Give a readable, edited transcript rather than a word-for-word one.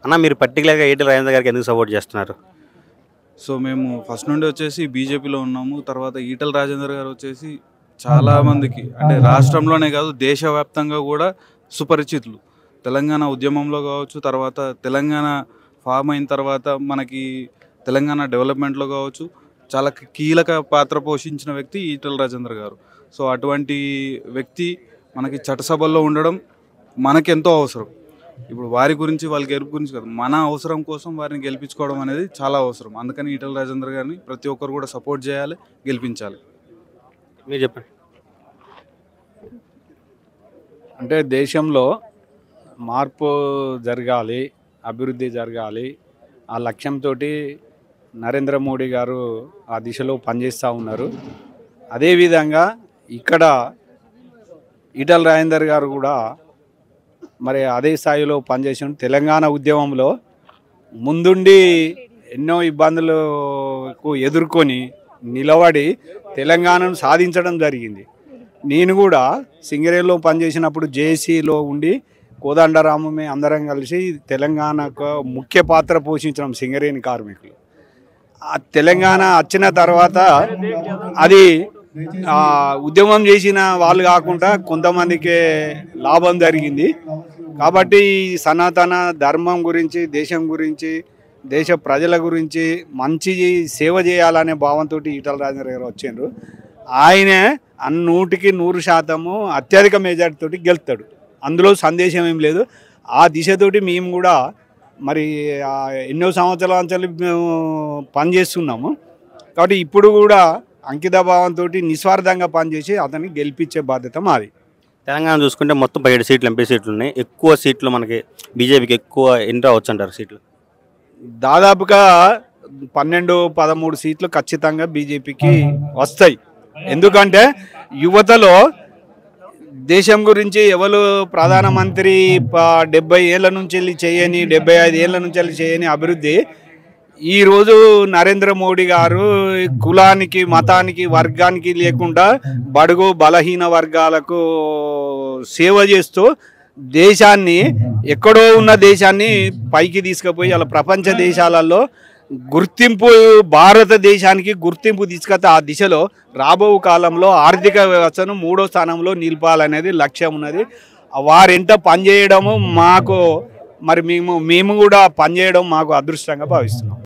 అన్న మీరు పర్టికులర్గా ఈటెల రాజేందర్ గారికి ఎందుకు సపోర్ట్ చేస్తున్నారు? సో మేము ఫస్ట్ నుండి వచ్చేసి బీజేపీలో ఉన్నాము. తర్వాత ఈటెల రాజేందర్ గారు వచ్చేసి చాలా మందికి అంటే రాష్ట్రంలోనే కాదు దేశవ్యాప్తంగా కూడా సుపరిచితులు. తెలంగాణ ఉద్యమంలో కావచ్చు, తర్వాత తెలంగాణ ఫామ్ అయిన తర్వాత మనకి తెలంగాణ డెవలప్మెంట్లో కావచ్చు చాలా కీలక పాత్ర పోషించిన వ్యక్తి ఈటెల రాజేందర్ గారు. సో అటువంటి వ్యక్తి మనకి చట్టసభల్లో ఉండడం మనకెంతో అవసరం. ఇప్పుడు వారి గురించి వాళ్ళ గెలుపు గురించి కాదు, మన అవసరం కోసం వారిని గెలిపించుకోవడం అనేది చాలా అవసరం. అందుకని ఈటెల రాజేందర్ గారిని ప్రతి ఒక్కరు కూడా సపోర్ట్ చేయాలి, గెలిపించాలి. మీరు చెప్పండి. అంటే దేశంలో మార్పు జరగాలి, అభివృద్ధి జరగాలి, ఆ లక్ష్యంతో నరేంద్ర మోడీ గారు ఆ దిశలో పనిచేస్తూ ఉన్నారు. అదేవిధంగా ఇక్కడ ఈటెల రాజేందర్ గారు కూడా మరి అదే స్థాయిలో పనిచేసిన తెలంగాణ ఉద్యమంలో ముందుండి ఎన్నో ఇబ్బందులకు ఎదుర్కొని నిలబడి తెలంగాణను సాధించడం జరిగింది. నేను కూడా సింగరేణిలో పనిచేసినప్పుడు జేఏసీలో ఉండి కోదండరామమే అందరం కలిసి తెలంగాణకు ముఖ్య పాత్ర పోషించడం సింగరేణి కార్మికులు. ఆ తెలంగాణ వచ్చిన తర్వాత అది ఉద్యమం చేసిన వాళ్ళు కాకుండా కొంతమందికే లాభం జరిగింది. కాబట్టి సనాతన ధర్మం గురించి, దేశం గురించి, దేశ ప్రజల గురించి మంచి సేవ చేయాలనే భావంతో ఈటెల రాజేందర్ గారు వచ్చిండ్రు. ఆయనే 100% అత్యధిక మెజార్టీతో గెలుస్తాడు, అందులో సందేశం ఏం లేదు. ఆ దిశతోటి మేము కూడా మరి ఎన్నో సంవత్సరాల నుంచి మేము పనిచేస్తున్నాము. కాబట్టి ఇప్పుడు కూడా అంకిత భావంతో నిస్వార్థంగా పనిచేసి అతన్ని గెలిపించే బాధ్యత మాది. తెలంగాణ చూసుకుంటే మొత్తం 17 సీట్లు ఎంపీ సీట్లు ఉన్నాయి. ఎక్కువ సీట్లు మనకి బీజేపీకి ఎక్కువ ఎన్ని రావచ్చు అంటారు సీట్లు? దాదాపుగా 12-13 సీట్లు ఖచ్చితంగా బీజేపీకి వస్తాయి. ఎందుకంటే యువతలో దేశం గురించి ఎవరు ప్రధానమంత్రి 70 ఏళ్ళ నుంచి వెళ్ళి చేయని, 75 ఏళ్ళ నుంచి వెళ్ళి చేయని అభివృద్ధి ఈరోజు నరేంద్ర మోడీ గారు కులానికి, మతానికి, వర్గానికి లేకుండా బడుగు బలహీన వర్గాలకు సేవ చేస్తూ దేశాన్ని, ఎక్కడో ఉన్న దేశాన్ని పైకి తీసుకుపోయి అలా ప్రపంచ దేశాలలో గుర్తింపు, భారతదేశానికి గుర్తింపు తీసుకొస్తే ఆ దిశలో రాబో కాలంలో ఆర్థిక వ్యవస్థను 3వ స్థానంలో నిలపాలనేది లక్ష్యం ఉన్నది. వారెంట పనిచేయడము మాకు మరి మేము కూడా పనిచేయడం మాకు అదృష్టంగా భావిస్తున్నాం.